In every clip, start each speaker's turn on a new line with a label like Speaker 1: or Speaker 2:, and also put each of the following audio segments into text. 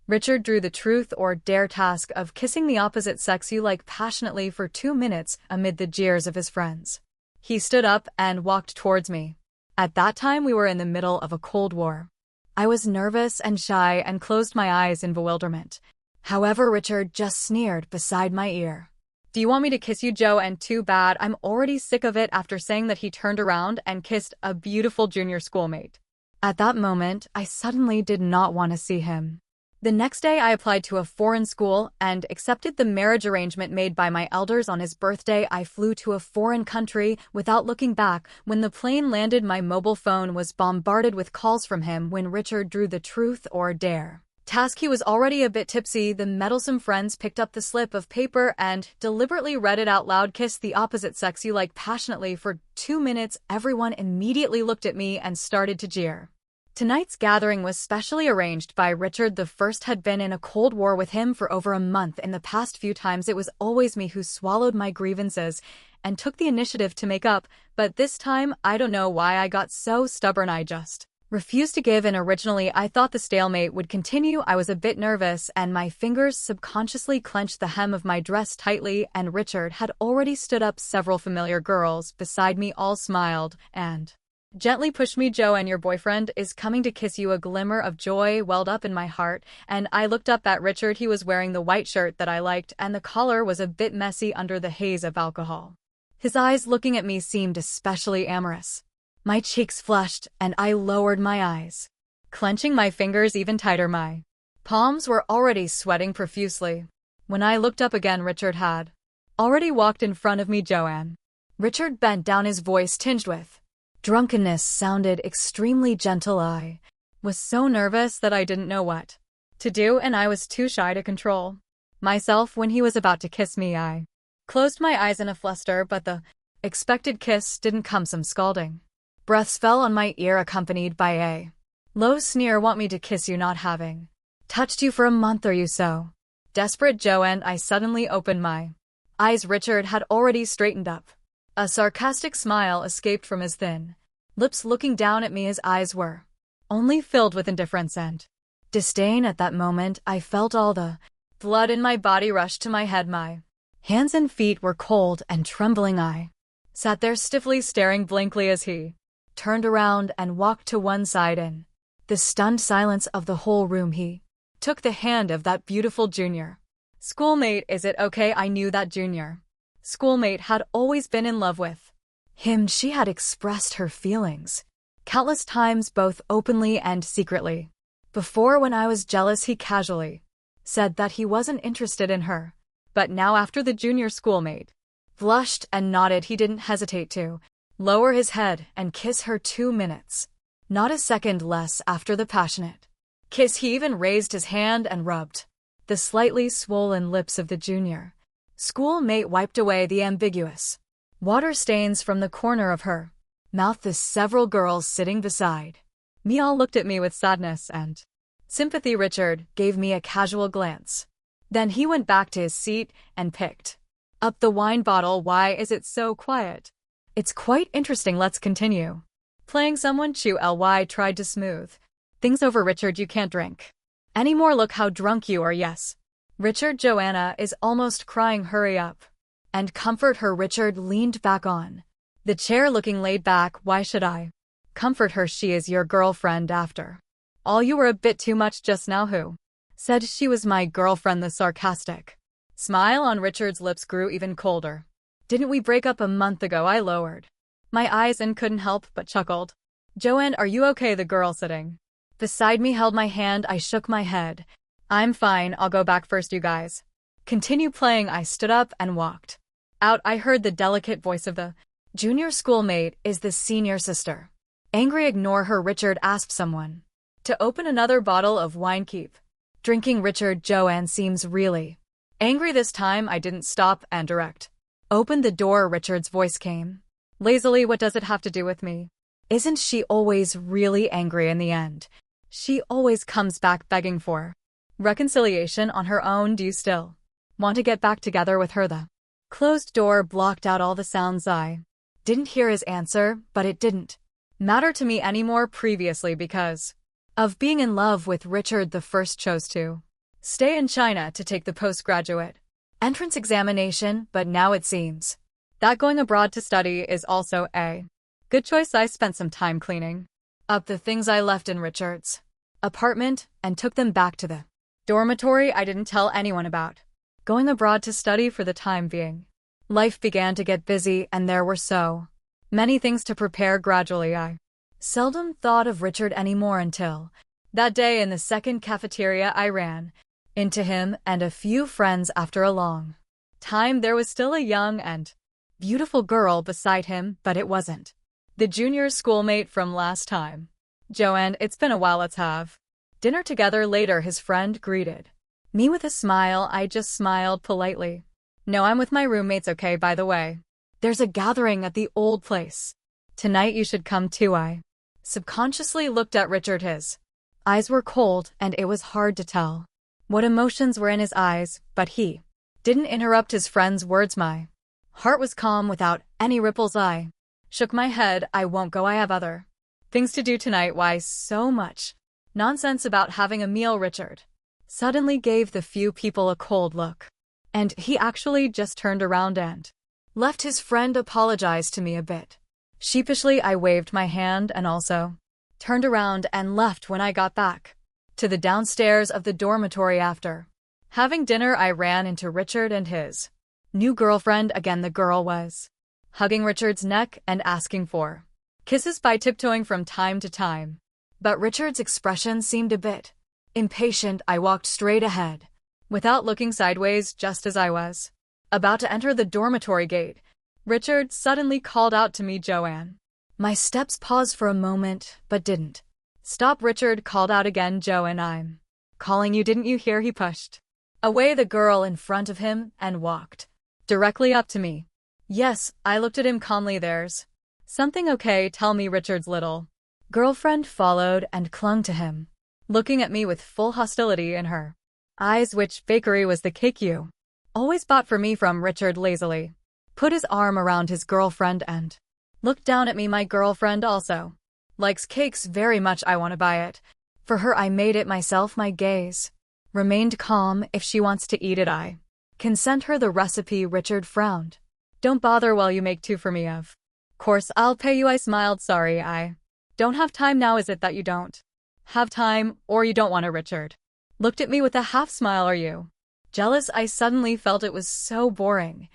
Speaker 1: Richard drew the truth or dare task of kissing the opposite sex you like passionately for 2 minutes amid the jeers of his friends. He stood up and walked towards me. At that time we were in the middle of a Cold War. I was nervous and shy and closed my eyes in bewilderment. However, Richard just sneered beside my ear. "Do you want me to kiss you, Joe? And too bad, I'm already sick of it," after saying that he turned around and kissed a beautiful junior schoolmate. At that moment, I suddenly did not want to see him. The next day I applied to a foreign school and accepted the marriage arrangement made by my elders on his birthday. I flew to a foreign country without looking back. When the plane landed, my mobile phone was bombarded with calls from him when Richard drew the truth or dare task. He was already a bit tipsy. The meddlesome friends picked up the slip of paper and deliberately read it out loud. "Kiss the opposite sex you like passionately for 2 minutes. Everyone immediately looked at me and started to jeer. Tonight's gathering was specially arranged by Richard. The first had been in a Cold War with him for over a month. In the past few times it was always me who swallowed my grievances and took the initiative to make up, but this time I don't know why I got so stubborn. I just refused to give in. Originally I thought the stalemate would continue. I was a bit nervous and my fingers subconsciously clenched the hem of my dress tightly, and Richard had already stood up. Several familiar girls beside me all smiled and gently pushed me. "Joe, and your boyfriend is coming to kiss you." A glimmer of joy welled up in my heart, and I looked up at Richard. He was wearing the white shirt that I liked, and the collar was a bit messy under the haze of alcohol. His eyes looking at me seemed especially amorous. My cheeks flushed, and I lowered my eyes, clenching my fingers even tighter. My palms were already sweating profusely. When I looked up again, Richard had already walked in front of me. "Joanne." Richard bent down, his voice tinged with drunkenness sounded extremely gentle. I was so nervous that I didn't know what to do, and I was too shy to control myself. When he was about to kiss me, I closed my eyes in a fluster, but the expected kiss didn't come. Some scalding breaths fell on my ear, accompanied by a low sneer. "Want me to kiss you? Not having touched you for a month, are you so desperate, Joe?" And I suddenly opened my eyes. Richard had already straightened up. A sarcastic smile escaped from his thin lips. Looking down at me, his eyes were only filled with indifference and disdain. At that moment, I felt all the blood in my body rush to my head. My hands and feet were cold and trembling. I sat there stiffly, staring blankly as he turned around and walked to one side. In the stunned silence of the whole room, he took the hand of that beautiful junior schoolmate. "Is it okay?" I knew that junior schoolmate had always been in love with him. She had expressed her feelings countless times, both openly and secretly. Before, when I was jealous, he casually said that he wasn't interested in her. But now, after the junior schoolmate blushed and nodded, he didn't hesitate to lower his head and kiss her. 2 minutes. Not a second less after the passionate kiss. He even raised his hand and rubbed the slightly swollen lips of the junior schoolmate, wiped away the ambiguous water stains from the corner of her mouth. The several girls sitting beside me all looked at me with sadness and sympathy. Richard gave me a casual glance. Then he went back to his seat and picked up the wine bottle. "Why is it so quiet?" "It's quite interesting. Let's continue playing." Someone tried to smooth things over. "Richard, you can't drink anymore. Look how drunk you are." "Yes, Richard, Joanna is almost crying. Hurry up and comfort her." Richard leaned back on the chair, looking laid back. "Why should I comfort her? She is your girlfriend. After all, you were a bit too much just now." "Who said she was my girlfriend?" The sarcastic smile on Richard's lips grew even colder. "Didn't we break up a month ago?" I lowered my eyes and couldn't help but chuckled. "Joanne, are you okay?" The girl sitting beside me held my hand. I shook my head. "I'm fine. I'll go back first. You guys continue playing." I stood up and walked out. I heard the delicate voice of the junior schoolmate. "Is the senior sister angry?" "Ignore her." Richard asked someone to open another bottle of wine. "Keep drinking, Richard. Joanne seems really angry this time." I didn't stop and direct opened the door. Richard's voice came lazily. "What does it have to do with me? Isn't she always really angry in the end? She always comes back begging for reconciliation on her own. Do you still want to get back together with her?" The closed door blocked out all the sounds. I didn't hear his answer, but it didn't matter to me anymore. Previously, because of being in love with Richard, the first chose to stay in China to take the postgraduate entrance examination, but now it seems that going abroad to study is also a good choice. I spent some time cleaning up the things I left in Richard's apartment and took them back to the dormitory. I didn't tell anyone about going abroad to study for the time being. Life began to get busy and there were so many things to prepare. Gradually, I seldom thought of Richard anymore until that day in the second cafeteria. I ran into him and a few friends after a long time. There was still a young and beautiful girl beside him, but it wasn't the junior schoolmate from last time. Joanne, it's been a while, let's have dinner together later. His friend greeted me with a smile. I just smiled politely. No, I'm with my roommates. Okay, by the way, there's a gathering at the old place tonight. You should come too. I subconsciously looked at Richard. His eyes were cold and it was hard to tell what emotions were in his eyes, but he didn't interrupt his friend's words. My heart was calm without any ripples. I shook my head. I won't go. I have other things to do tonight. Why so much nonsense about having a meal? Richard suddenly gave the few people a cold look, and he actually just turned around and left. His friend apologized to me a bit sheepishly. I waved my hand and also turned around and left. When I got back to the downstairs of the dormitory after having dinner, I ran into Richard and his new girlfriend. Again, the girl was hugging Richard's neck and asking for kisses by tiptoeing from time to time, but Richard's expression seemed a bit impatient. I walked straight ahead without looking sideways. Just as I was about to enter the dormitory gate, Richard suddenly called out to me, Joanne. My steps paused for a moment, but didn't stop. Richard called out again, Joanne, I'm calling you. Didn't you hear? He pushed away the girl in front of him and walked directly up to me. Yes, I looked at him calmly. There's something. Okay, tell me. Richard's little girlfriend followed and clung to him, looking at me with full hostility in her eyes. Which bakery was the cake you always bought for me from? Richard lazily put his arm around his girlfriend and looked down at me. My girlfriend also likes cakes very much. I want to buy it for her. I made it myself. My gaze remained calm. If she wants to eat it, I can send her the recipe. Richard frowned. Don't bother while you make two for me. Of course, I'll pay you. I smiled. Sorry, I don't have time now. Is it that you don't have time or you don't want to? Richard looked at me with a half smile. Are you jealous? I suddenly felt it was so boring.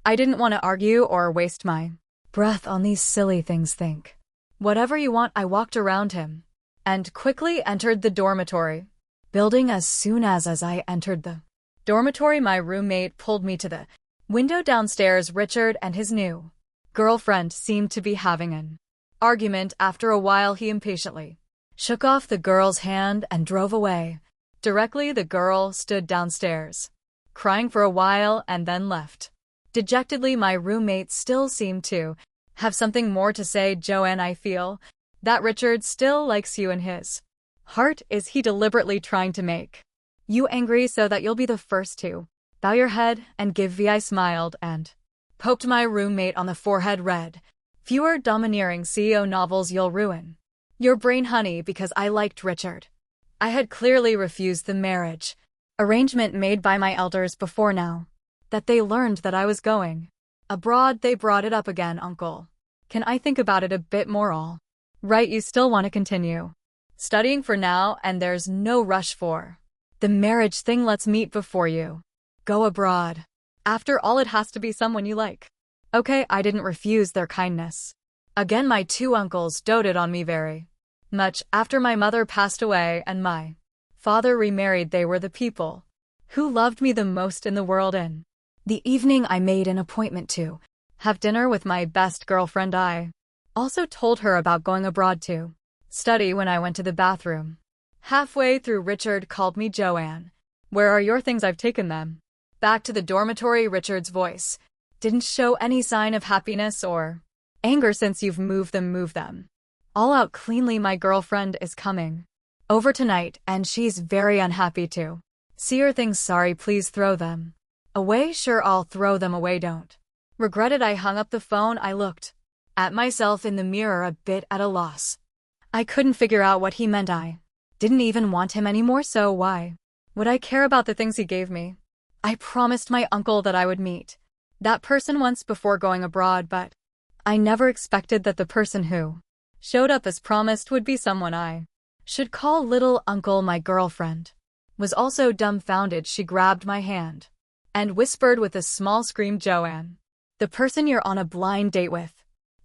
Speaker 1: I didn't want to argue or waste my breath on these silly things. Think whatever you want. I walked around him and quickly entered the dormitory building. As soon as I entered the dormitory, my roommate pulled me to the window downstairs. Richard and his new girlfriend seemed to be having an argument. After a while, he impatiently shook off the girl's hand and drove away. Directly, the girl stood downstairs, crying for a while and then left dejectedly. My roommate still seemed to have something more to say. Joanne, I feel that Richard still likes you in his heart. Is he deliberately trying to make you angry so that you'll be the first to bow your head and give V? I smiled and poked my roommate on the forehead. Read fewer domineering CEO novels. You'll ruin your brain, honey. Because I liked Richard. I had clearly refused the marriage arrangement made by my elders before. Now that they learned that I was going abroad, they brought it up again. Uncle, can I think about it a bit more? All right, you still want to continue studying for now, and there's no rush for the marriage thing. Let's meet before you go abroad. After all, it has to be someone you like. Okay, I didn't refuse their kindness. Again, my two uncles doted on me very much. After my mother passed away and my father remarried, they were the people who loved me the most in the world. In the evening, I made an appointment to have dinner with my best girlfriend. I also told her about going abroad to study. When I went to the bathroom halfway through, Richard called me, Joanne, where are your things? I've taken them back to the dormitory. Richard's voice didn't show any sign of happiness or anger. Since you've moved them, move them all out cleanly. My girlfriend is coming over tonight and she's very unhappy to see your things. Sorry, please throw them away. Sure, I'll throw them away. Don't regret it. I hung up the phone. I looked at myself in the mirror, a bit at a loss. I couldn't figure out what he meant. I didn't even want him anymore, so why Would I care about the things he gave me? I promised my uncle that I would meet that person once before going abroad, but I never expected that the person who showed up as promised would be someone I should call little uncle. My girlfriend was also dumbfounded. She grabbed my hand and whispered with a small scream, "Joanne, the person you're on a blind date with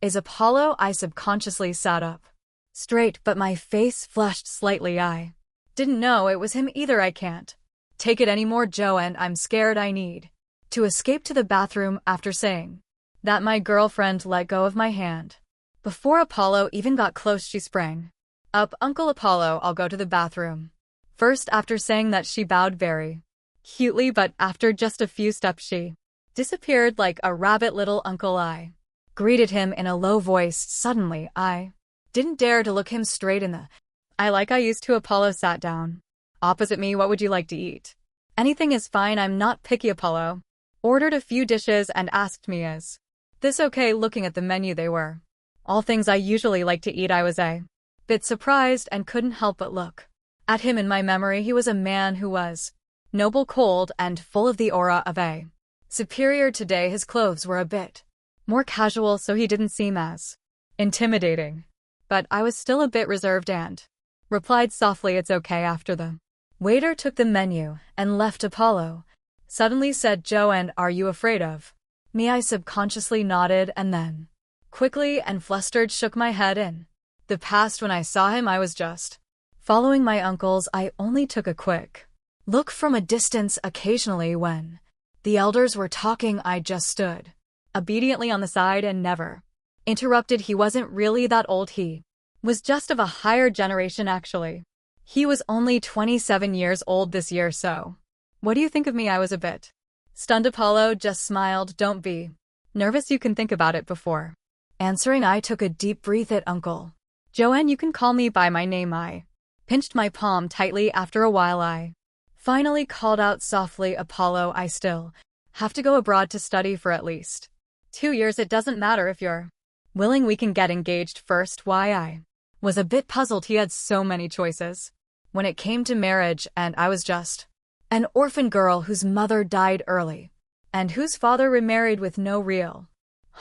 Speaker 1: is Apollo." I subconsciously sat up straight, but my face flushed slightly. I didn't know it was him either. I can't take it anymore, Joanne. I'm scared. I need to escape to the bathroom. After saying that, my girlfriend let go of my hand. Before Apollo even got close, she sprang up. "Uncle Apollo, I'll go to the bathroom first." After saying that, she bowed very cutely, but after just a few steps, she disappeared like a rabbit. "Little uncle," I greeted him in a low voice. Suddenly, I didn't dare to look him straight in the eye like I used to. Apollo sat down opposite me. "What would you like to eat?" "Anything is fine. I'm not picky." Apollo ordered a few dishes and asked me, "Is this okay?" Looking at the menu, they were all things I usually like to eat. I was a bit surprised and couldn't help but look at him. In my memory, he was a man who was noble, cold, and full of the aura of a superior. Today, his clothes were a bit more casual, so he didn't seem as intimidating. But I was still a bit reserved and replied softly, "It's okay." After the waiter took the menu and left, Apollo suddenly said, "Joanne, are you afraid of me?" I subconsciously nodded and then quickly and flustered shook my head. In the past, when I saw him, I was just following my uncles. I only took a quick look from a distance. Occasionally, when the elders were talking, I just stood obediently on the side and never interrupted. He wasn't really that old. He was just of a higher generation, actually. He was only 27 years old this year. "So, what do you think of me?" I was a bit stunned. Apollo just smiled. "Don't be nervous. You can think about it before answering." I took a deep breath. "It, Uncle Joanne, you can call me by my name." I pinched my palm tightly. After a while, I finally called out softly, "Apollo, I still have to go abroad to study for at least 2 years. It doesn't matter if you're willing. We can get engaged first." Why? I was a bit puzzled. He had so many choices when it came to marriage, and I was just an orphan girl whose mother died early and whose father remarried with no real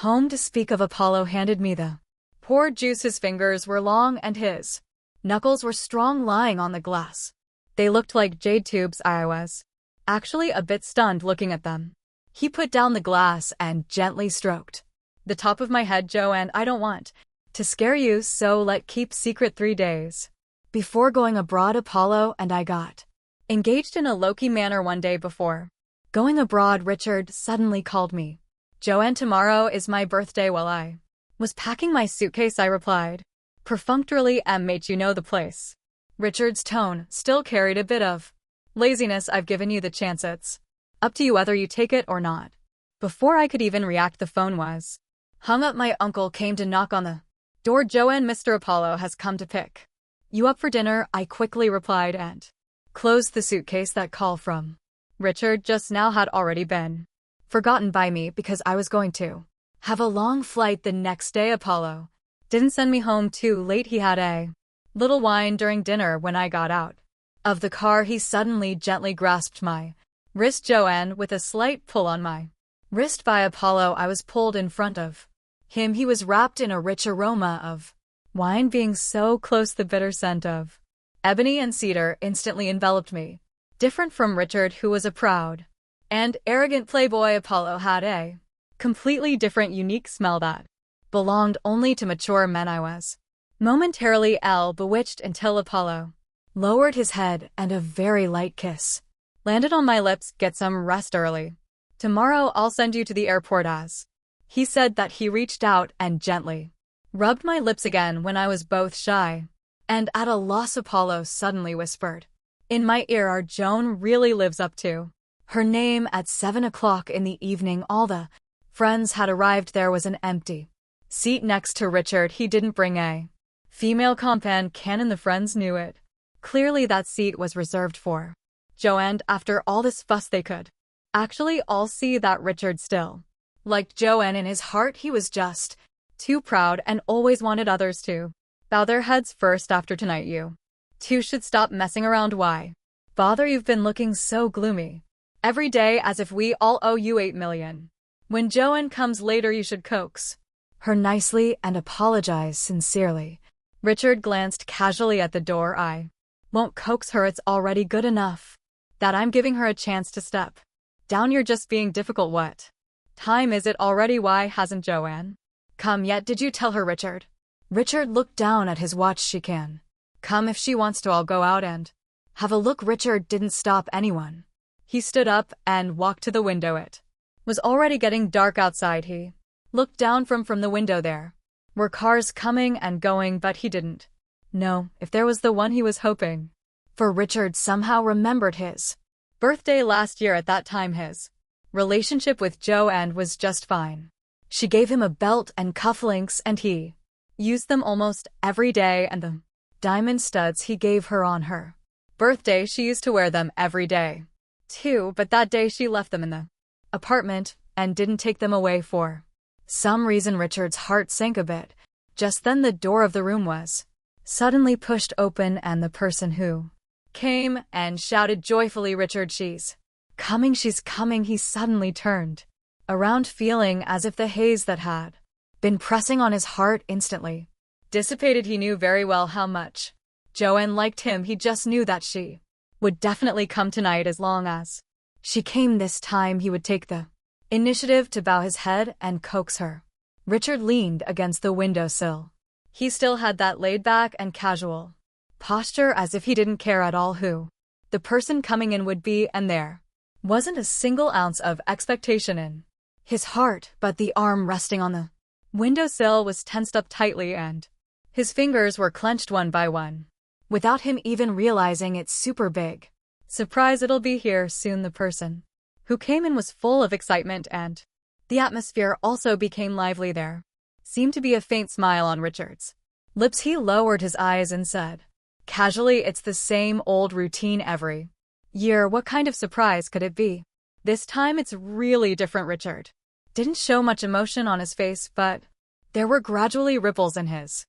Speaker 1: home to speak of. Apollo handed me the pour juice. His fingers were long and his knuckles were strong, lying on the glass. They looked like jade tubes. I was actually a bit stunned looking at them. He put down the glass and gently stroked the top of my head. "Joanne, I don't want to scare you, so let's keep secret. 3 days before going abroad, Apollo and I got engaged in a low-key manner. One day before going abroad, Richard suddenly called me. "Joanne, tomorrow is my birthday." While I was packing my suitcase, I replied perfunctorily, "Mate, you know the place." Richard's tone still carried a bit of laziness. "I've given you the chance. It's up to you whether you take it or not." Before I could even react, the phone was hung up. My uncle came to knock on the door. "Joanne, Mr. Apollo has come to pick you up for dinner." I quickly replied and closed the suitcase. That call from Richard just now had already been forgotten by me because I was going to have a long flight the next day. Apollo didn't send me home too late. He had a little wine during dinner. When I got out of the car, he suddenly gently grasped my wrist. "Joanne," with a slight pull on my wrist by Apollo. I was pulled in front of him. He was wrapped in a rich aroma of wine. Being so close, the bitter scent of ebony and cedar instantly enveloped me. Different from Richard, who was a proud and arrogant playboy, Apollo had a completely different, unique smell that belonged only to mature men. I was momentarily bewitched until Apollo lowered his head and a very light kiss landed on my lips. "Get some rest early. Tomorrow I'll send you to the airport." As he said that, he reached out and gently rubbed my lips again. When I was both shy and at a loss, Apollo suddenly whispered in my ear, "Our Joan really lives up to her name." At 7 o'clock in the evening, all the friends had arrived. There was an empty seat next to Richard. He didn't bring a female companion. The friends knew it. Clearly that seat was reserved for Joanne. After all this fuss, they could actually all see that Richard still liked Joanne. In his heart, he was just too proud and always wanted others to bow their heads first. "After tonight, you two should stop messing around." Why? bother, you've been looking so gloomy. Every day as if we all owe you 8 million. When Joanne comes later you should coax her nicely and apologize sincerely. Richard glanced casually at the door. I won't coax her, it's already good enough that I'm giving her a chance to step down. You're just being difficult. What time is it already? Why hasn't Joanne come yet? Did you tell her, Richard? Richard looked down at his watch. She can come if she wants to. I'll go out and have a look. Richard didn't stop anyone. He stood up and walked to the window. It was already getting dark outside. He looked down from the window. There were cars coming and going, but he didn't know if there was the one he was hoping for. Richard somehow remembered his birthday last year. At that time his relationship with Joanne was just fine. She gave him a belt and cufflinks and he used them almost every day, and the diamond studs he gave her on her birthday, she used to wear them every day too, but that day she left them in the apartment and didn't take them away for some reason. Richard's heart sank a bit. Just then the door of the room was suddenly pushed open and the person who came and shouted joyfully, "Richard, she's coming, she's coming." He suddenly turned around, feeling as if the haze that had been pressing on his heart instantly dissipated. He knew very well how much Joanne liked him. He just knew that she would definitely come tonight. As long as she came this time, he would take the initiative to bow his head and coax her. Richard leaned against the windowsill. He still had that laid-back and casual posture, as if he didn't care at all who the person coming in would be, and there wasn't a single ounce of expectation in his heart, but the arm resting on the windowsill was tensed up tightly and his fingers were clenched one by one. Without him even realizing it, super big surprise, it'll be here soon. The person who came in was full of excitement and the atmosphere also became lively. There seemed to be a faint smile on Richard's lips. He lowered his eyes and said casually, "It's the same old routine every year. What kind of surprise could it be? This time it's really different." Richard didn't show much emotion on his face, but there were gradually ripples in his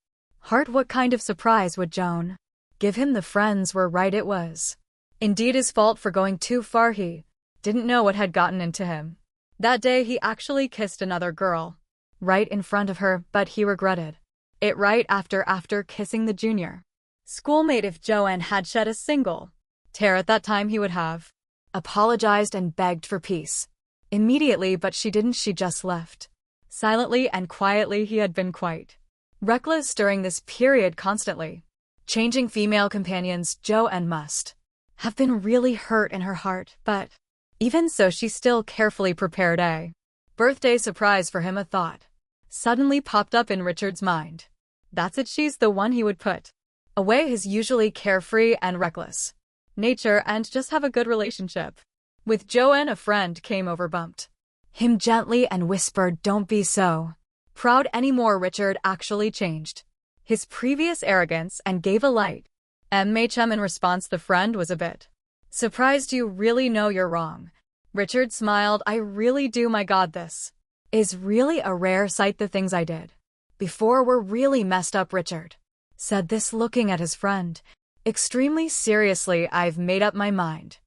Speaker 1: heart. What kind of surprise would Joan give him? The friends were right. It was indeed his fault for going too far. He didn't know what had gotten into him. That day he actually kissed another girl right in front of her, but he regretted it right after kissing the junior schoolmate. If Joanne had shed a single tear at that time, he would have apologized and begged for peace immediately, but she didn't. She just left silently and quietly. He had been quite reckless during this period, constantly changing female companions. Joanne must have been really hurt in her heart, but even so, she still carefully prepared a birthday surprise for him. A thought suddenly popped up in Richard's mind. That's it, she's the one. He would put away his usually carefree and reckless nature and just have a good relationship with Joanne. A friend came over, bumped him gently and whispered, "Don't be so proud anymore." Richard actually changed his previous arrogance and gave a light "Mm" in response. The friend was a bit surprised. "You really know you're wrong?" Richard smiled. "I really do. My God, this is really a rare sight. The things I did before were really messed up." Richard said this, looking at his friend extremely seriously. "I've made up my mind.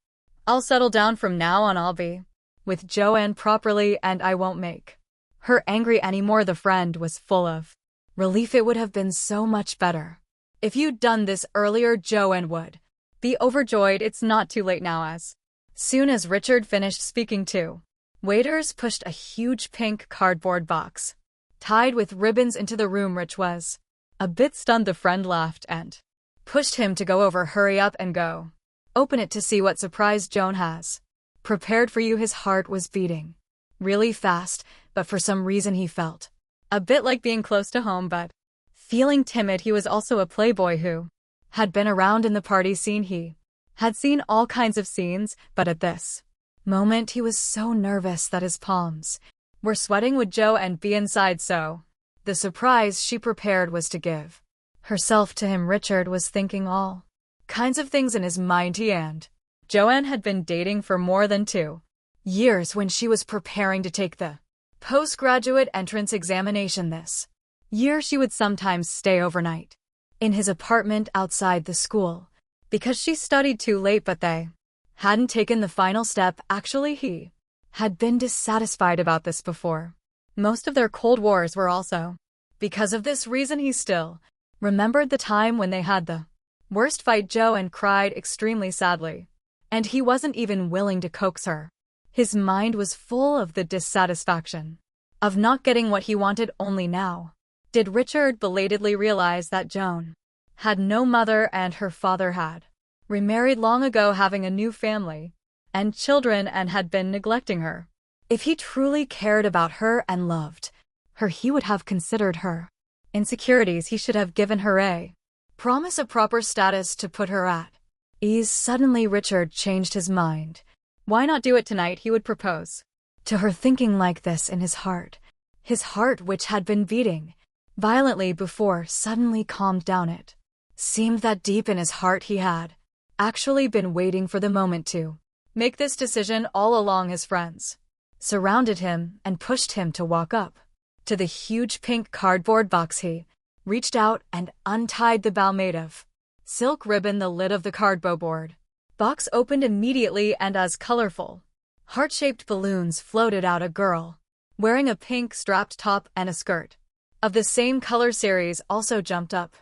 Speaker 1: I'll settle down from now on. I'll be with Joanne properly and I won't make her angry anymore." The friend was full of relief. "It would have been so much better if you'd done this earlier. Joanne would be overjoyed. It's not too late now." As soon as Richard finished speaking, two waiters pushed a huge pink cardboard box tied with ribbons into the room. Rich was a bit stunned. The friend laughed and pushed him to go over. "Hurry up and go open it to see what surprise Joan has prepared for you." His heart was beating really fast, but for some reason he felt a bit like being close to home, but feeling timid. He was also a playboy who had been around in the party scene. He had seen all kinds of scenes, but at this moment he was so nervous that his palms were sweating. Would Joanne be inside? So the surprise she prepared was to give herself to him. Richard was thinking all kinds of things in his mind. He and Joanne had been dating for more than 2 years when she was preparing to take the postgraduate entrance examination. This year she would sometimes stay overnight in his apartment outside the school because she studied too late, but they hadn't taken the final step. Actually, he had been dissatisfied about this before. Most of their Cold Wars were also because of this reason. He still remembered the time when they had the worst fight. Joanne cried extremely sadly, and he wasn't even willing to coax her. His mind was full of the dissatisfaction of not getting what he wanted. Only now did Richard belatedly realize that Joan had no mother and her father had remarried long ago, having a new family and children, and had been neglecting her. If he truly cared about her and loved her, he would have considered her insecurities. He should have given her a promise of proper status to put her at ease. Suddenly Richard changed his mind. Why not do it tonight? He would propose to her, thinking like this in his heart. His heart, which had been beating violently before, suddenly calmed down. It seemed that deep in his heart he had actually been waiting for the moment to make this decision all along. His friends surrounded him and pushed him to walk up to the huge pink cardboard box. He reached out and untied the bow made of silk ribbon. The lid of the cardboard box opened immediately, and as colorful, heart-shaped balloons floated out. A girl wearing a pink strapped top and a skirt of the same color series also jumped up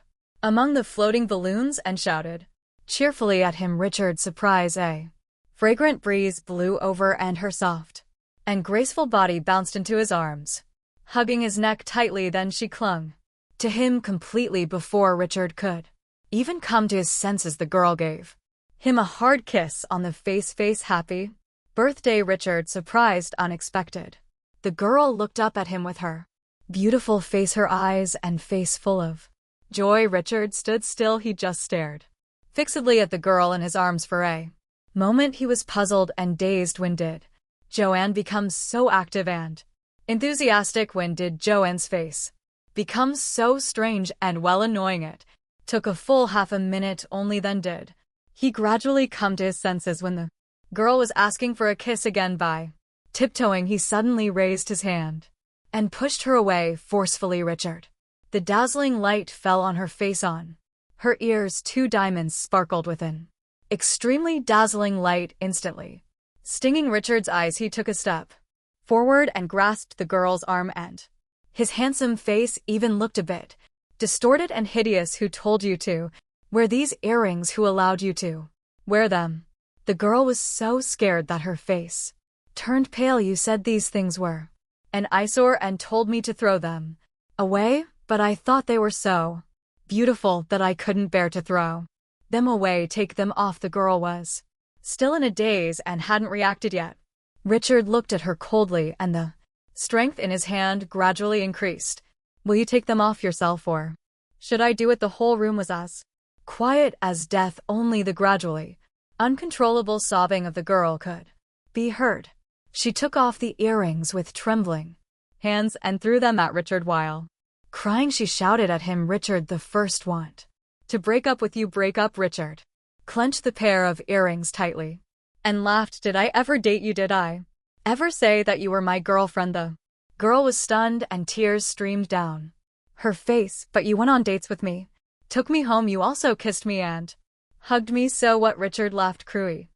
Speaker 1: among the floating balloons and shouted cheerfully at him. Richard's surprise. A fragrant breeze blew over, and her soft and graceful body bounced into his arms, hugging his neck tightly. Then she clung to him completely. Before Richard could even come to his senses, the girl gave him a hard kiss on the face. Happy birthday, Richard, surprised, unexpected. The girl looked up at him with her beautiful face, her eyes and face full of joy. Richard stood still. He just stared fixedly at the girl in his arms for a moment. He was puzzled and dazed. When did Joanne become so active and enthusiastic? When did Joanne's face become so strange and annoying? It took a full half a minute only. Then did he gradually come to his senses when the girl was asking for a kiss again. By tiptoeing, he suddenly raised his hand and pushed her away forcefully. Richard, the dazzling light fell on her face. On her ears, 2 diamonds sparkled with an extremely dazzling light, instantly stinging Richard's eyes. He took a step forward and grasped the girl's arm, and his handsome face even looked a bit distorted and hideous. Who told you to wear these earrings? Who allowed you to wear them? The girl was so scared that her face turned pale. You said these things were an eyesore and told me to throw them away, but I thought they were so beautiful that I couldn't bear to throw them away. Take them off. The girl was still in a daze and hadn't reacted yet. Richard looked at her coldly, and the strength in his hand gradually increased. Will you take them off yourself, or should I do it? The whole room was as quiet as death. Only the gradually uncontrollable sobbing of the girl could be heard. She took off the earrings with trembling hands and threw them at Richard while crying. She shouted at him, Richard, the first want to break up with you. Break up. Richard clenched the pair of earrings tightly and laughed. Did I ever date you? Did I ever say that you were my girlfriend? The girl was stunned and tears streamed down her face. But you went on dates with me, took me home. You also kissed me and hugged me. So what? Richard laughed cruelly.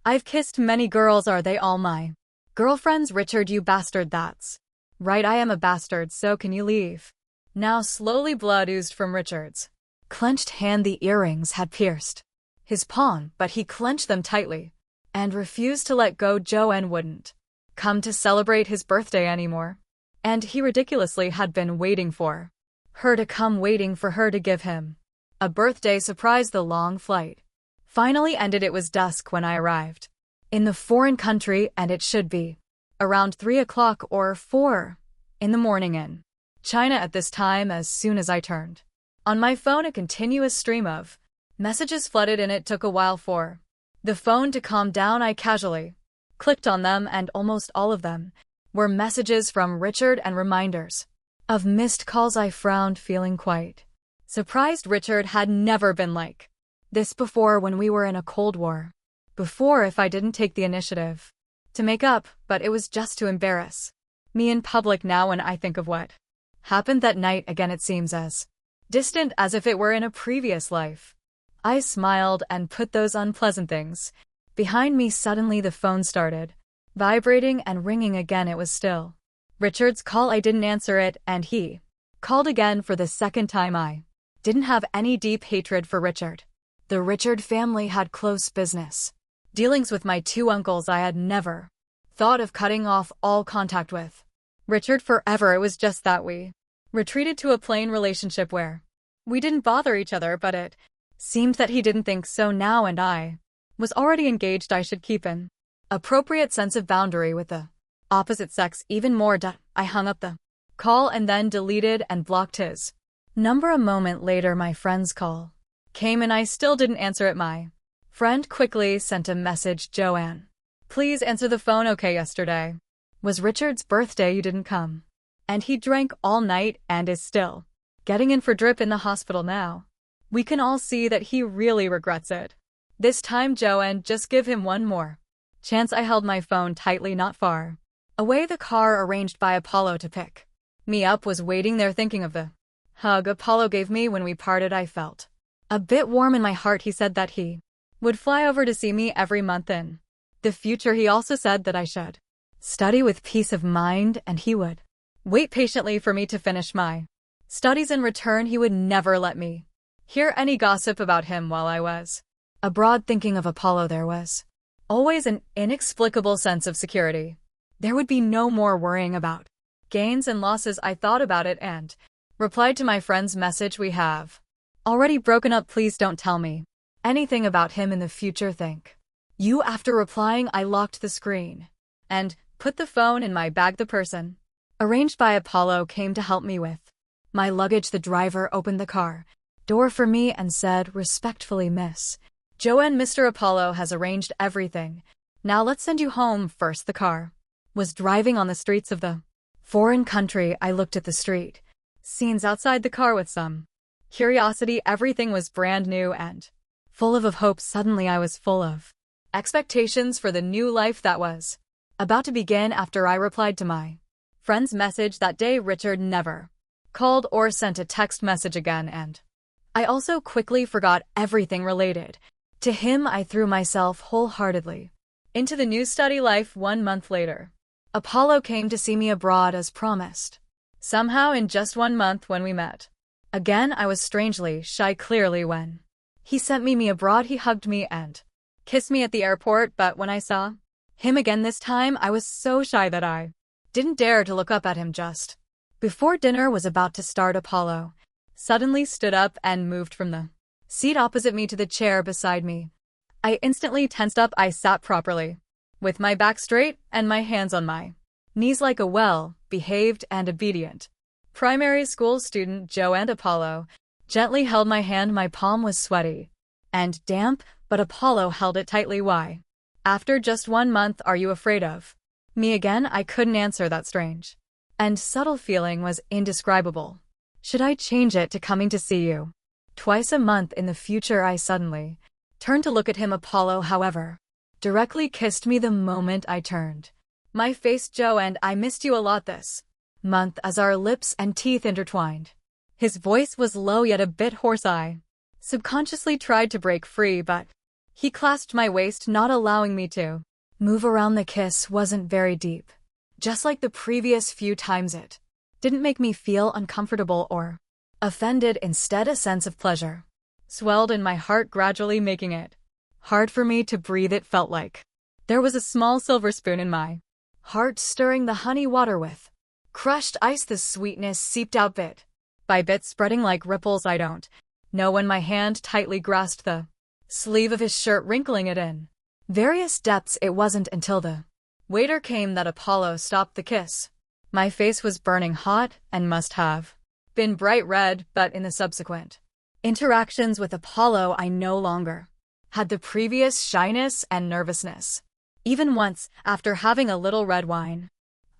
Speaker 1: I've kissed many girls. Are they all my girlfriends? Richard, you bastard. That's right, I am a bastard. So can you leave now? Slowly blood oozed from Richard's clenched hand. The earrings had pierced his palm, but he clenched them tightly and refused to let go. Joanne wouldn't come to celebrate his birthday anymore, and he ridiculously had been waiting for her to come, waiting for her to give him a birthday surprise. The long flight finally ended. It was dusk when I arrived in the foreign country, and it should be around 3 o'clock or 4 in the morning in China at this time. As soon as I turned on my phone, a continuous stream of messages flooded in. It took a while for the phone to calm down. I casually clicked on them, and almost all of them were messages from Richard and reminders of missed calls. I frowned, feeling quite surprised. Richard had never been like this before when we were in a Cold War. Before, if I didn't take the initiative to make up, but it was just to embarrass me in public. Now when I think of what happened that night again, it seems as distant as if it were in a previous life. I smiled and put those unpleasant things. Behind me suddenly the phone started, vibrating and ringing again. It was still Richard's call. I didn't answer it, and he called again for the second time. I didn't have any deep hatred for Richard. The Richard family had close business dealings with my two uncles. I had never thought of cutting off all contact with Richard forever. It was just that we retreated to a plain relationship where we didn't bother each other, but it seemed that he didn't think so now, and I was already engaged. I should keep an appropriate sense of boundary with the opposite sex even more. I hung up the call and then deleted and blocked his number. A moment later, my friend's call came and I still didn't answer it. My friend quickly sent a message. Joanne, please answer the phone. Okay, yesterday was Richard's birthday. You didn't come. And he drank all night and is still getting in for drip in the hospital now. We can all see that he really regrets it. This time, Joanne, just give him one more chance. I held my phone tightly. Not far away, the car arranged by Apollo to pick me up was waiting there. Thinking of the hug Apollo gave me when we parted, I felt a bit warm in my heart. He said that he would fly over to see me every month in the future. He also said that I should study with peace of mind, and he would wait patiently for me to finish my studies. In return, he would never let me hear any gossip about him while I was abroad. Thinking of Apollo, there was always an inexplicable sense of security. There would be no more worrying about gains and losses. I thought about it and replied to my friend's message. We have already broken up. Please don't tell me anything about him in the future. Thank you. After replying, I locked the screen and put the phone in my bag. The person arranged by Apollo came to help me with my luggage. The driver opened the car door for me and said respectfully, Miss Joanne, Mr. Apollo has arranged everything. Now let's send you home. First, the car was driving on the streets of the foreign country. I looked at the street scenes outside the car with some curiosity. Everything was brand new and full of hope. Suddenly I was full of expectations for the new life that was about to begin. After I replied to my friend's message that day, Richard never called or sent a text message again, and I also quickly forgot everything related to him. I threw myself wholeheartedly into the new study life. 1 month later, Apollo came to see me abroad as promised. Somehow, in just 1 month, when we met again, I was strangely shy. Clearly, when he sent me abroad, he hugged me and kissed me at the airport, but when I saw him again this time, I was so shy that I didn't dare to look up at him. Just before dinner was about to start, Apollo suddenly stood up and moved from the seat opposite me to the chair beside me. I instantly tensed up. I sat properly, with my back straight and my hands on my knees like a well-behaved and obedient primary school student. Joanne. Apollo gently held my hand. My palm was sweaty and damp, but Apollo held it tightly. Why? After just 1 month, are you afraid of me again? I couldn't answer. That strange and subtle feeling was indescribable. Should I change it to coming to see you twice a month in the future? I suddenly turned to look at him. Apollo, however, directly kissed me the moment I turned my face. Joanne, I missed you a lot this month. As our lips and teeth intertwined, his voice was low yet a bit hoarse. I subconsciously tried to break free, but he clasped my waist, not allowing me to move around. The kiss wasn't very deep, just like the previous few times. It didn't make me feel uncomfortable or offended. Instead, a sense of pleasure swelled in my heart, gradually making it hard for me to breathe. It felt like there was a small silver spoon in my heart, stirring the honey water with crushed ice. The sweetness seeped out bit by bit, spreading like ripples. I don't know when my hand tightly grasped the sleeve of his shirt, wrinkling it in various depths. It wasn't until the waiter came that Apollo stopped the kiss. My face was burning hot and must have been bright red, but in the subsequent interactions with Apollo, I no longer had the previous shyness and nervousness. Even once, after having a little red wine,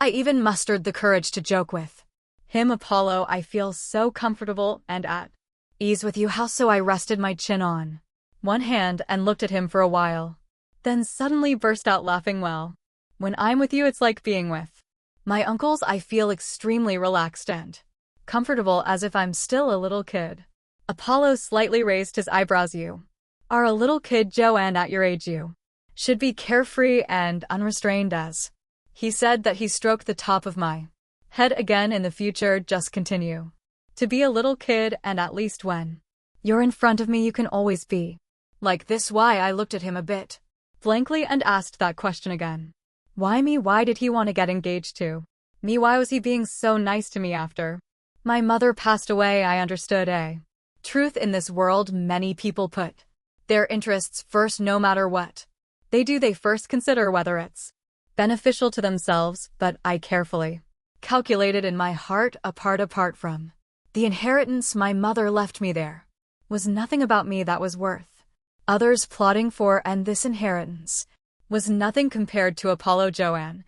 Speaker 1: I even mustered the courage to joke with him. Apollo, I feel so comfortable and at ease with you. How so? I rested my chin on one hand and looked at him for a while, then suddenly burst out laughing. Well, when I'm with you, it's like being with my uncles. I feel extremely relaxed and comfortable, as if I'm still a little kid. Apollo slightly raised his eyebrows. You are a little kid Joanne at your age you should be carefree and unrestrained as. He said that he stroked the top of my head again in the future just continue to be a little kid and at least when you're in front of me you can always be like this. Why? I looked at him a bit blankly and asked that question again. Why me? Why did he want to get engaged to me? Why was he being so nice to me after my mother passed away? I understood a truth in this world. Many people put their interests first no matter what they do. They first consider whether it's beneficial to themselves, but I carefully calculated in my heart apart from the inheritance my mother left me there was nothing about me that was worth others plotting for, and this inheritance was nothing compared to Apollo. Joanne,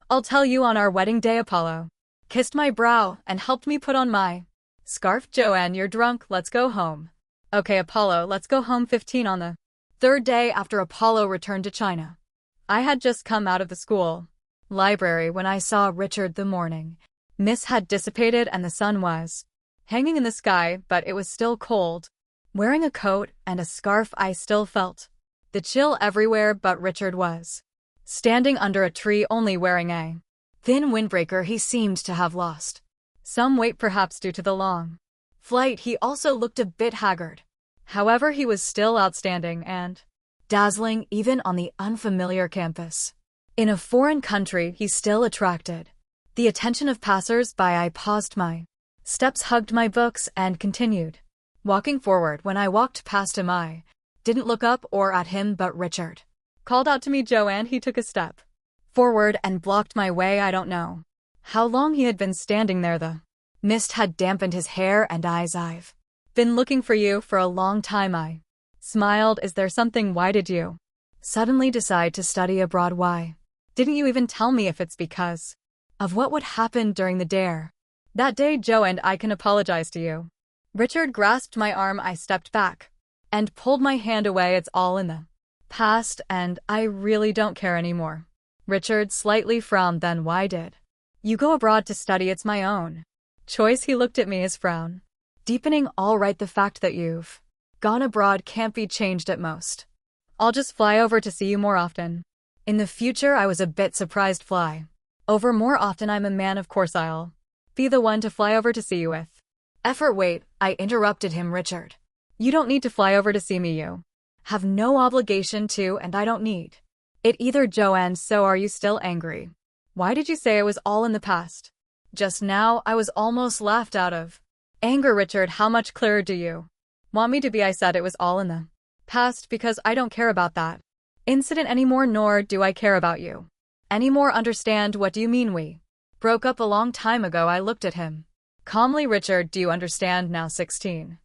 Speaker 1: I'll tell you, on our wedding day Apollo kissed my brow and helped me put on my scarf. Joanne, you're drunk, let's go home. Okay Apollo, let's go home. 15 On the third day after Apollo returned to China, I had just come out of the school library when I saw Richard. The morning mist had dissipated and the sun was hanging in the sky, but it was still cold. Wearing a coat and a scarf, I still felt the chill everywhere, but Richard was standing under a tree only wearing a thin windbreaker. He seemed to have lost some weight, perhaps due to the long flight. He also looked a bit haggard. However, he was still outstanding and dazzling even on the unfamiliar campus. In a foreign country, he still attracted the attention of passers-by. I paused my steps, hugged my books, and continued walking forward. When I walked past him, I didn't look up or at him, but Richard called out to me, Joanne. He took a step forward and blocked my way. I don't know how long he had been standing there. The mist had dampened his hair and eyes. I've been looking for you for a long time. I smiled. Is there something? Why did you suddenly decide to study abroad? Why didn't you even tell me? If it's because of what would happen during the dare that day, Joe, and I can apologize to you. Richard grasped my arm. I stepped back and pulled my hand away. It's all in the past, and I really don't care anymore. Richard slightly frowned. Then why did you go abroad to study? It's my own choice. He looked at me, his frown deepening. All right, the fact that you've gone abroad can't be changed at most. I'll just fly over to see you more often in the future. I was a bit surprised. Fly over more often? I'm a man, of course I'll be the one to fly over to see you with effort. Wait, I interrupted him. Richard, you don't need to fly over to see me. You have no obligation to, and I don't need it either. Joanne, so are you still angry? Why did you say it was all in the past? Just now, I was almost laughed out of anger. Richard, how much clearer do you want me to be? I said it was all in the past because I don't care about that incident anymore, nor do I care about you anymore. Understand? What do you mean? We broke up a long time ago. I looked at him calmly. Richard, do you understand now? 16.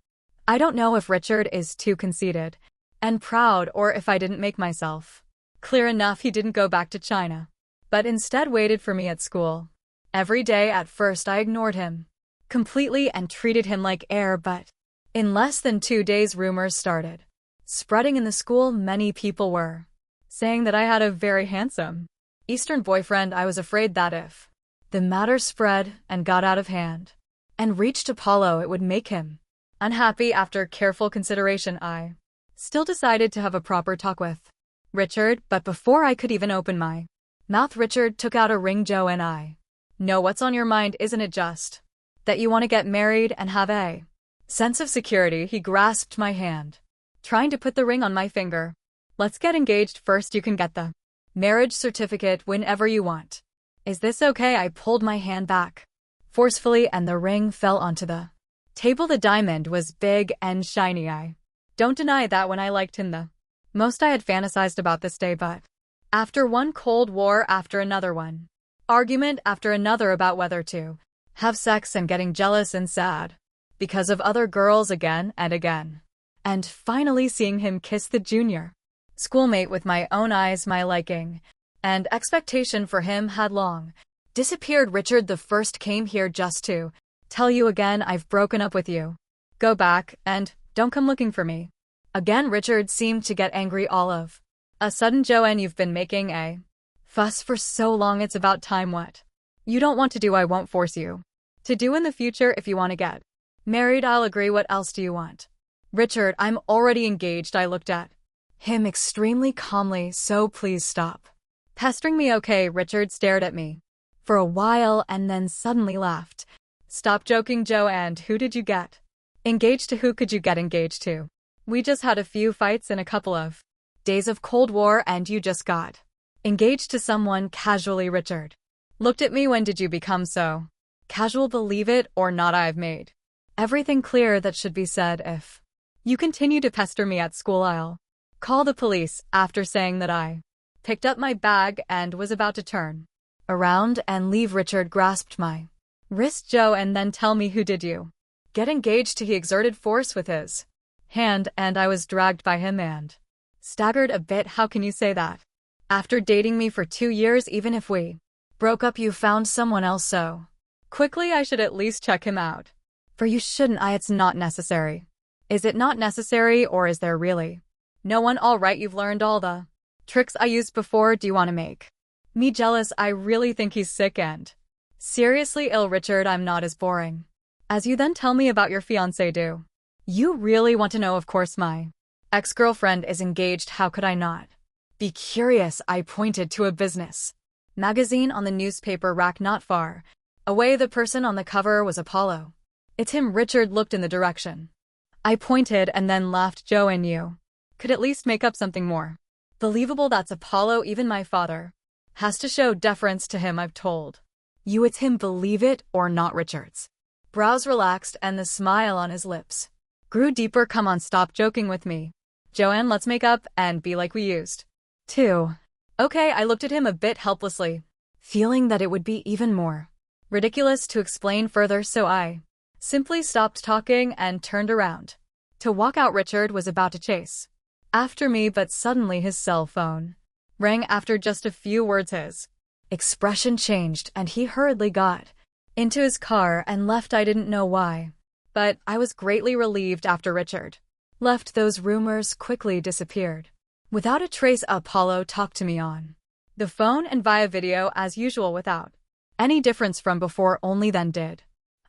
Speaker 1: I don't know if Richard is too conceited and proud, or if I didn't make myself clear enough. He didn't go back to China, but instead waited for me at school every day. At first I ignored him completely and treated him like air, but in less than 2 days rumors started spreading in the school. Many people were saying that I had a very handsome Eastern boyfriend. I was afraid that if the matter spread and got out of hand and reached Apollo, it would make him unhappy. After careful consideration, I still decided to have a proper talk with Richard, but before I could even open my mouth, Richard took out a ring. Joe, and I know what's on your mind. Isn't it just that you want to get married and have a sense of security? He grasped my hand, trying to put the ring on my finger. Let's get engaged first. You can get the marriage certificate whenever you want. Is this okay? I pulled my hand back forcefully and the ring fell onto the table. The diamond was big and shiny. I don't deny that when I liked him the most, I had fantasized about this day, but after one Cold War after another, one argument after another about whether to have sex, and getting jealous and sad because of other girls again and again, and finally seeing him kiss the junior schoolmate with my own eyes, my liking and expectation for him had long disappeared. Richard, the first came here just to tell you again, I've broken up with you. Go back and don't come looking for me again. Richard seemed to get angry all of a sudden. Joanne, you've been making a fuss for so long. It's about time. What you don't want to do, I won't force you to do in the future. If you want to get married, I'll agree. What else do you want? Richard, I'm already engaged. I looked at him extremely calmly, so please stop pestering me. Okay, Richard stared at me for a while and then suddenly laughed. Stop joking, Joe, and who did you get engaged to? Who could you get engaged to? We just had a few fights in a couple of days of Cold War and you just got engaged to someone casually. Richard looked at me. When did you become so casual? Believe it or not, I've made everything clear that should be said. If you continue to pester me at school, I'll call the police. After saying that, I picked up my bag and was about to turn around and leave. Richard grasped my wrist. Joe, and then tell me, who did you get engaged to? He exerted force with his hand and I was dragged by him and staggered a bit. How can you say that? After dating me for 2 years, even if we broke up, you found someone else so quickly. I should at least check him out. For you shouldn't I? It's not necessary. Is it not necessary, or is there really no one? All right, you've learned all the tricks I used before. Do you want to make me jealous? I really think he's sick and seriously ill. Richard, I'm not as boring as you. Then tell me about your fiancé. Do you really want to know? Of course, my ex-girlfriend is engaged. How could I not be curious? I pointed to a business magazine on the newspaper rack not far away. The person on the cover was Apollo. It's him. Richard looked in the direction I pointed and then laughed. Joe, and you could at least make up something more believable. That's Apollo. Even my father has to show deference to him. I've told you it's him. Believe it or not. Richard's brows relaxed and the smile on his lips grew deeper. Come on, stop joking with me, Joanne. Let's make up and be like we used to. Okay, I looked at him a bit helplessly, feeling that it would be even more ridiculous to explain further, so I simply stopped talking and turned around to walk out. Richard was about to chase after me, but suddenly his cell phone rang. After just a few words, his expression changed and he hurriedly got into his car and left. I didn't know why, but I was greatly relieved. After Richard left, those rumors quickly disappeared without a trace. Apollo talked to me on the phone and via video as usual, without any difference from before. Only then did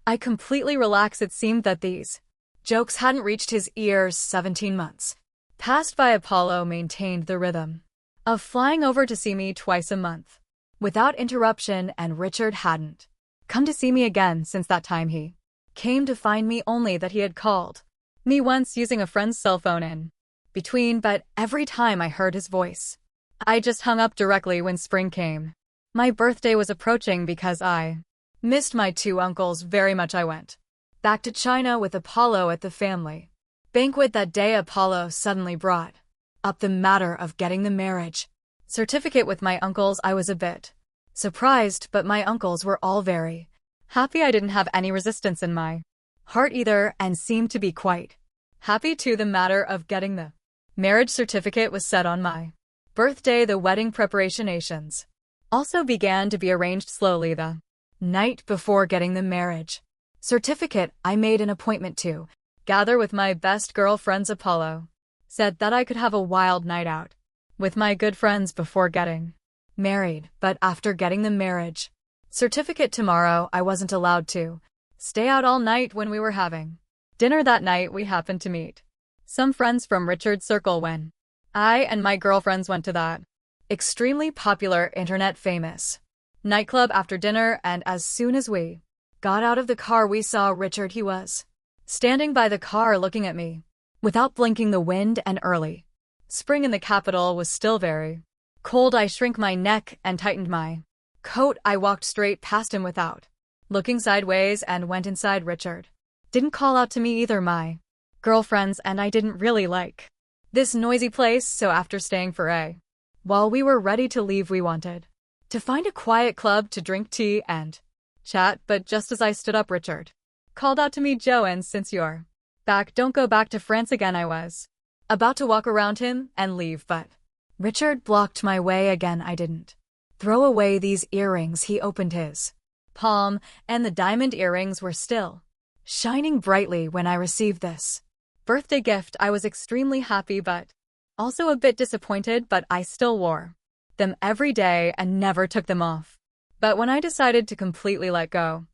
Speaker 1: I completely relax. It seemed that these jokes hadn't reached his ears. 17 months passed by. Apollo maintained the rhythm of flying over to see me twice a month without interruption, and Richard hadn't come to see me again since that time. He came to find me only that he had called me once using a friend's cell phone in between, but every time I heard his voice, I just hung up directly. When spring came, my birthday was approaching. Because I missed my 2 uncles very much, I went back to China with Apollo. At the family banquet that day, Apollo suddenly brought up the matter of getting the marriage certificate with my uncles. I was a bit surprised, but my uncles were all very happy. I didn't have any resistance in my heart either and seemed to be quite happy too. The matter of getting the marriage certificate was set on my birthday. The wedding preparations also began to be arranged slowly. The night before getting the marriage certificate, I made an appointment to gather with my best girlfriends. Apollo said that I could have a wild night out with my good friends before getting married, but after getting the marriage certificate tomorrow, I wasn't allowed to stay out all night. When we were having dinner that night, we happened to meet some friends from Richard's circle. When I and my girlfriends went to that extremely popular, internet famous nightclub after dinner, and as soon as we got out of the car, we saw Richard. He was standing by the car looking at me without blinking. The wind and early spring in the capital was still very cold. I shrank my neck and tightened my coat. I walked straight past him without looking sideways and went inside. Richard didn't call out to me either. My girlfriends and I didn't really like this noisy place, so after staying for a while, we were ready to leave. We wanted to find a quiet club to drink tea and chat, but just as I stood up, Richard called out to me, Joanne, since you're back, don't go back to France again. I was about to walk around him and leave, but Richard blocked my way again. I didn't throw away these earrings. He opened his palm, and the diamond earrings were still shining brightly when I received this birthday gift. I was extremely happy, but also a bit disappointed, but I still wore them every day and never took them off. But when I decided to completely let go,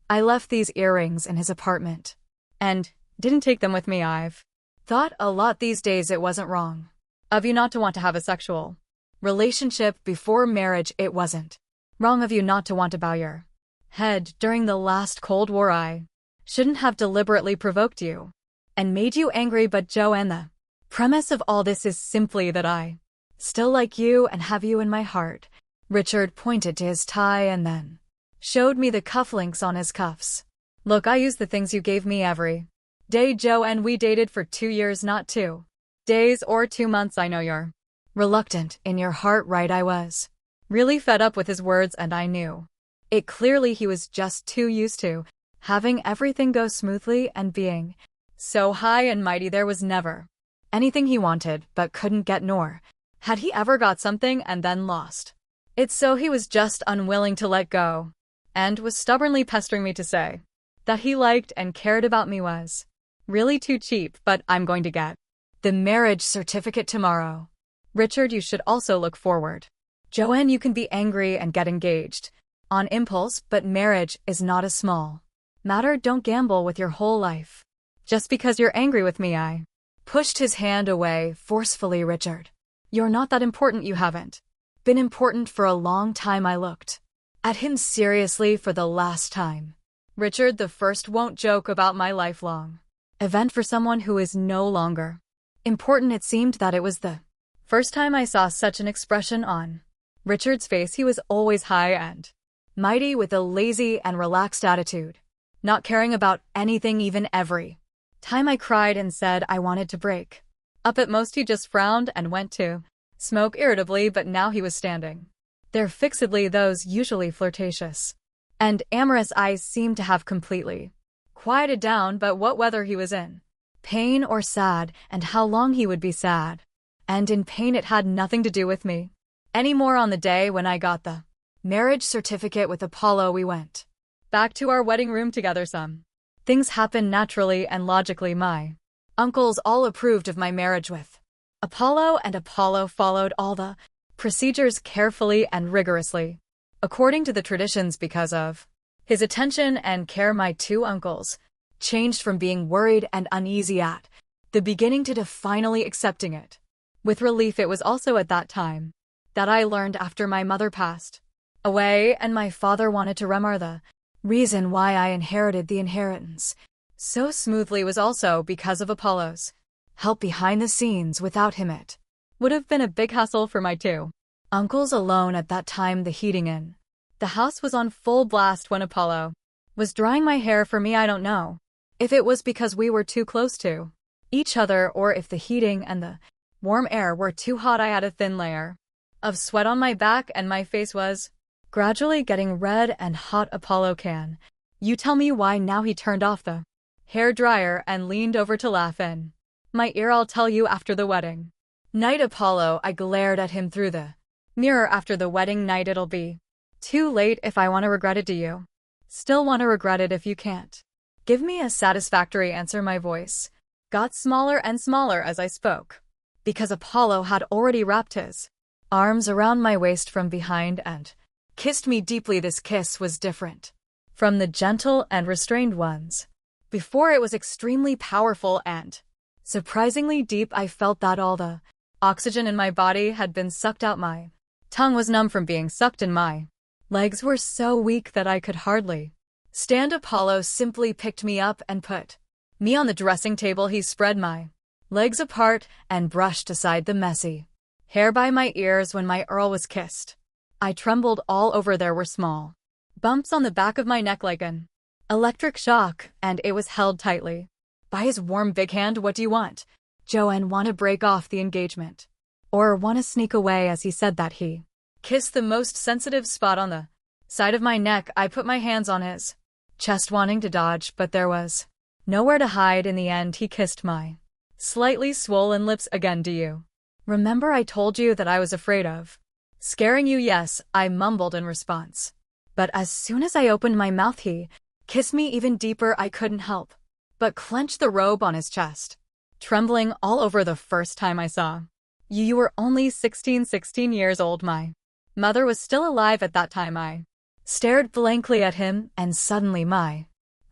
Speaker 1: I left these earrings in his apartment and didn't take them with me. I've Thought a lot these days it wasn't wrong of you not to want to have a sexual relationship before marriage. It wasn't wrong of you not to want to bow your head during the last Cold War. I shouldn't have deliberately provoked you and made you angry, but Joanne, the premise of all this is simply that I still like you and have you in my heart. Richard pointed to his tie and then showed me the cufflinks on his cuffs. Look, I use the things you gave me every day, Joe, and we dated for 2 years, not 2 days or 2 months. I know you're reluctant in your heart, right? I was really fed up with his words, and I knew it clearly. He was just too used to having everything go smoothly and being so high and mighty. There was never anything he wanted but couldn't get, nor had he ever got something and then lost it. So he was just unwilling to let go and was stubbornly pestering me to say that he liked and cared about me. Was really too cheap, but I'm going to get the marriage certificate tomorrow. Richard, you should also look forward. Joanne, you can be angry and get engaged on impulse, but marriage is not a small matter. Don't gamble with your whole life just because you're angry with me. I pushed his hand away forcefully. Richard, you're not that important. You haven't been important for a long time. I looked at him seriously for the last time. Richard, the first won't joke about my lifelong event for someone who is no longer important. It seemed that it was the first time I saw such an expression on Richard's face. He was always high and mighty with a lazy and relaxed attitude, not caring about anything. Even every time I cried and said I wanted to break up, at most he just frowned and went to smoke irritably. But now he was standing there fixedly. Those usually flirtatious and amorous eyes seemed to have completely quieted down. But what, whether he was in pain or sad, and how long he would be sad and in pain, it had nothing to do with me anymore. On the day when I got the marriage certificate with Apollo, we went back to our wedding room together. Some things happened naturally and logically. My uncles all approved of my marriage with Apollo, and Apollo followed all the procedures carefully and rigorously according to the traditions. Because of his attention and care, my 2 uncles changed from being worried and uneasy at the beginning to finally accepting it with relief. It was also at that time that I learned, after my mother passed away and my father wanted to remember, the reason why I inherited the inheritance so smoothly was also because of Apollo's help behind the scenes. Without him, it would have been a big hassle for my 2 uncles alone. At that time, the heating in the house was on full blast when Apollo was drying my hair for me. I don't know if it was because we were too close to each other or if the heating and the warm air were too hot. I had a thin layer of sweat on my back and my face was gradually getting red and hot. Apollo, can you tell me why now? He turned off the hair dryer and leaned over to laugh in my ear. I'll tell you after the wedding night, Apollo. I glared at him through the mirror. After the wedding night, it'll be too late if I want to regret it. Do you still want to regret it if you can't give me a satisfactory answer? My voice got smaller and smaller as I spoke, because Apollo had already wrapped his arms around my waist from behind and kissed me deeply. This kiss was different from the gentle and restrained ones before. It was extremely powerful and surprisingly deep. I felt that all the oxygen in my body had been sucked out. My tongue was numb from being sucked and my legs were so weak that I could hardly stand. Apollo simply picked me up and put me on the dressing table. He spread my legs apart and brushed aside the messy hair by my ears. When my Earl was kissed, I trembled all over. There were small bumps on the back of my neck like an electric shock, and it was held tightly by his warm big hand. What do you want, Joanne? Want to break off the engagement or want to sneak away? As he said that, he kissed the most sensitive spot on the side of my neck. I put my hands on his chest, wanting to dodge, but there was nowhere to hide. In the end, he kissed my slightly swollen lips again. Do you remember I told you that I was afraid of scaring you? Yes, I mumbled in response. But as soon as I opened my mouth, he kissed me even deeper. I couldn't help but clench the robe on his chest, trembling all over. The first time I saw you, you were only 16 years old. My mother was still alive at that time. I stared blankly at him, and suddenly my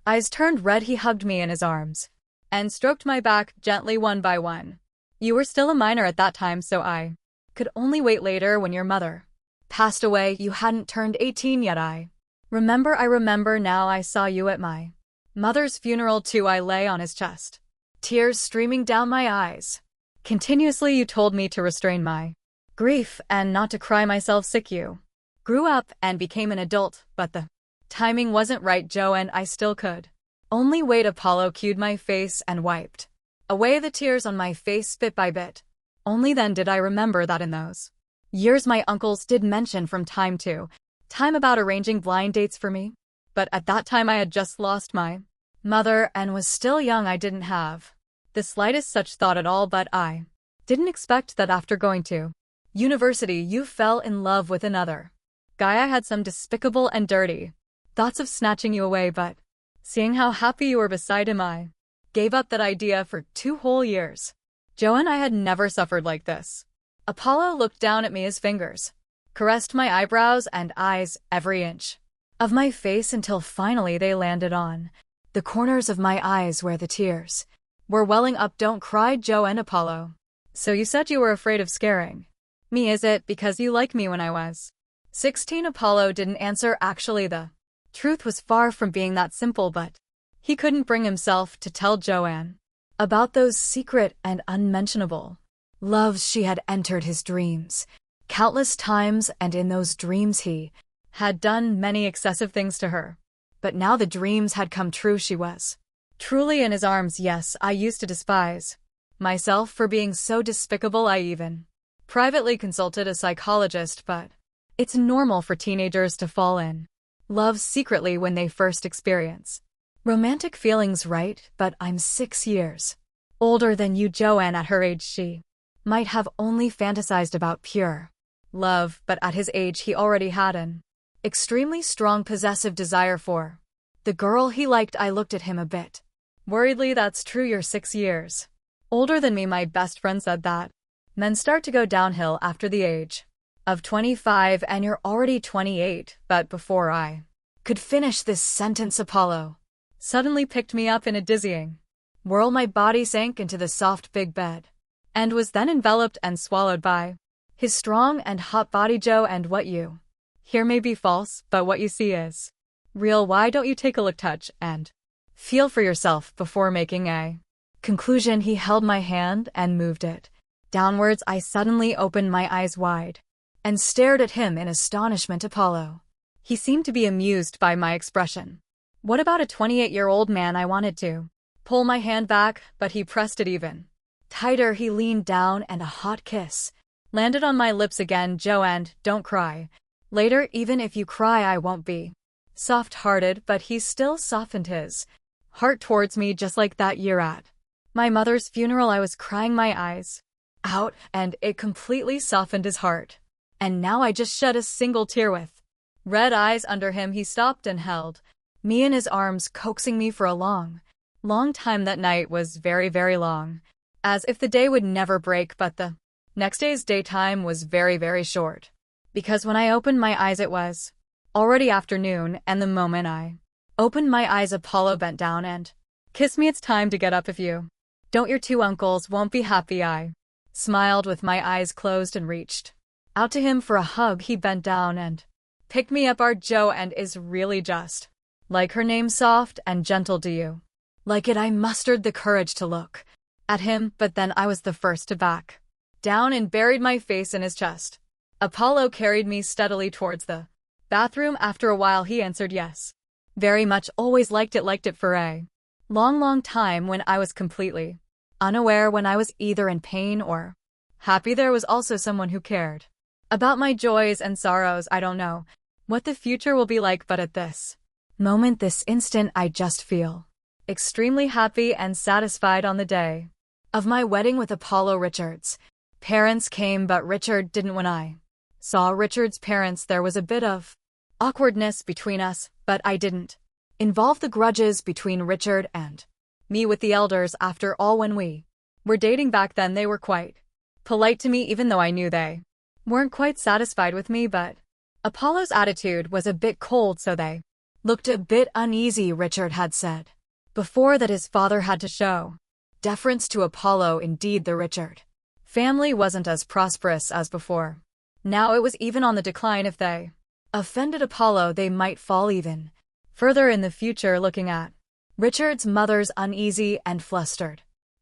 Speaker 1: eyes turned red. He hugged me in his arms and stroked my back gently one by one. You were still a minor at that time, so I could only wait. Later, when your mother passed away, you hadn't turned 18 yet. I remember now. I saw you at my mother's funeral too. I lay on his chest, tears streaming down my eyes. Continuously you told me to restrain my grief and not to cry myself sick. You grew up and became an adult, but the timing wasn't right, Joe, and I still could only wait. Apollo cued my face and wiped away the tears on my face bit by bit. Only then did I remember that in those years my uncles did mention from time to time about arranging blind dates for me. But at that time I had just lost my mother and was still young. I didn't have the slightest such thought at all, but I didn't expect that after going to university you fell in love with another guy. I had some despicable and dirty thoughts of snatching you away, but seeing how happy you were beside him, I gave up that idea for 2 whole years. Joe, and I had never suffered like this. Apollo looked down at me, his fingers caressed my eyebrows and eyes, every inch of my face, until finally they landed on the corners of my eyes where the tears were welling up. Don't cry, Joe. And Apollo, so you said you were afraid of scaring me. Is it because you like me when I was 16? Apollo didn't answer. Actually, the truth was far from being that simple, but he couldn't bring himself to tell Joanne about those secret and unmentionable loves. She had entered his dreams countless times, and in those dreams he had done many excessive things to her. But now the dreams had come true. She was truly in his arms. Yes, I used to despise myself for being so despicable. I even privately consulted a psychologist, but it's normal for teenagers to fall in love secretly when they first experience romantic feelings, right? But I'm 6 years older than you, Joanne. At her age, she might have only fantasized about pure love, but at his age he already had an extremely strong possessive desire for the girl he liked. I looked at him a bit worriedly. That's true, you're 6 years older than me. My best friend said that men start to go downhill after the age of 25, and you're already 28. But before I could finish this sentence, Apollo suddenly picked me up in a dizzying whirl. My body sank into the soft big bed and was then enveloped and swallowed by his strong and hot body. Joe, and what you hear may be false, but what you see is real. Why don't you take a look, touch, and feel for yourself before making a conclusion? He held my hand and moved it downwards. I suddenly opened my eyes wide and stared at him in astonishment. Apollo, he seemed to be amused by my expression. What about a 28-year-old man? I wanted to pull my hand back, but he pressed it even tighter. He leaned down and a hot kiss landed on my lips again. Joe, and don't cry. Later, even if you cry, I won't be soft-hearted. But he still softened his heart towards me, just like that year at my mother's funeral. I was crying my eyes out, and it completely softened his heart. And now I just shed a single tear. With red eyes under him, he stopped and held me in his arms, coaxing me for a long, long time. That night was very, very long, as if the day would never break. But the next day's daytime was very, very short, because when I opened my eyes it was already afternoon, and the moment I opened my eyes Apollo bent down and kissed me. It's time to get up. If you don't, your 2 uncles won't be happy. I smiled with my eyes closed and reached out to him for a hug. He bent down and picked me up. Our Joe and is really just like her name, soft and gentle. Do you like it? I mustered the courage to look at him, but then I was the first to back down and buried my face in his chest. Apollo carried me steadily towards the bathroom. After a while he answered yes. Very much. Always liked it for a long, long time, when I was completely unaware, when I was either in pain or happy. There was also someone who cared about my joys and sorrows. I don't know what the future will be like, but at this moment, this instant, I just feel extremely happy and satisfied. On the day of my wedding with Apollo, Richard's parents came, but Richard didn't. When I saw Richard's parents, there was a bit of awkwardness between us, but I didn't involve the grudges between Richard and me with the elders. After all, when we were dating back then, they were quite polite to me, even though I knew they weren't quite satisfied with me. But Apollo's attitude was a bit cold, so they looked a bit uneasy. Richard had said Before that his father had to show deference to Apollo, indeed the Richard family wasn't as prosperous as before. Now it was even on the decline. If they offended Apollo, they might fall even further in the future. Looking at Richard's mother's uneasy and flustered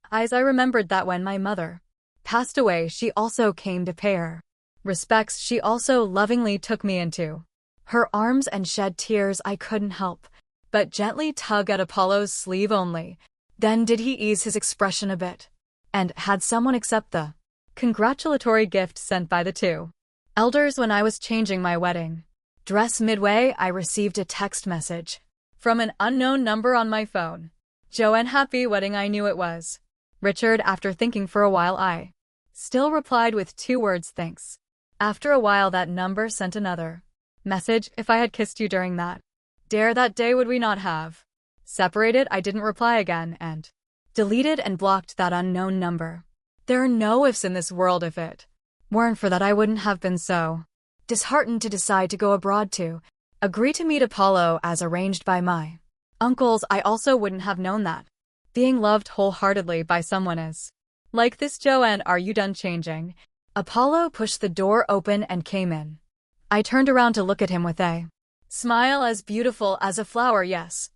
Speaker 1: eyes, I remembered that when my mother passed away, she also came to pay her respects. She also lovingly took me into her arms and shed tears. I couldn't help but gently tug at Apollo's sleeve. Only then did he ease his expression a bit. And had someone accept the congratulatory gift sent by the two elders when I was changing my wedding dress midway? I received a text message from an unknown number on my phone. "Joanne, happy wedding." I knew it was Richard. After thinking for a while, I still replied with 2 words, "Thanks." After a while, that number sent another message. "If I had kissed you during that dare that day, would we not have separated?" I didn't reply again and deleted and blocked that unknown number. There are no ifs in this world. If it weren't for that, I wouldn't have been so disheartened to decide to go abroad to agree to meet Apollo as arranged by my uncles. I also wouldn't have known that being loved wholeheartedly by someone is like this. "Joanne, are you done changing?" Apollo pushed the door open and came in. I turned around to look at him with a smile as beautiful as a flower. "Yes."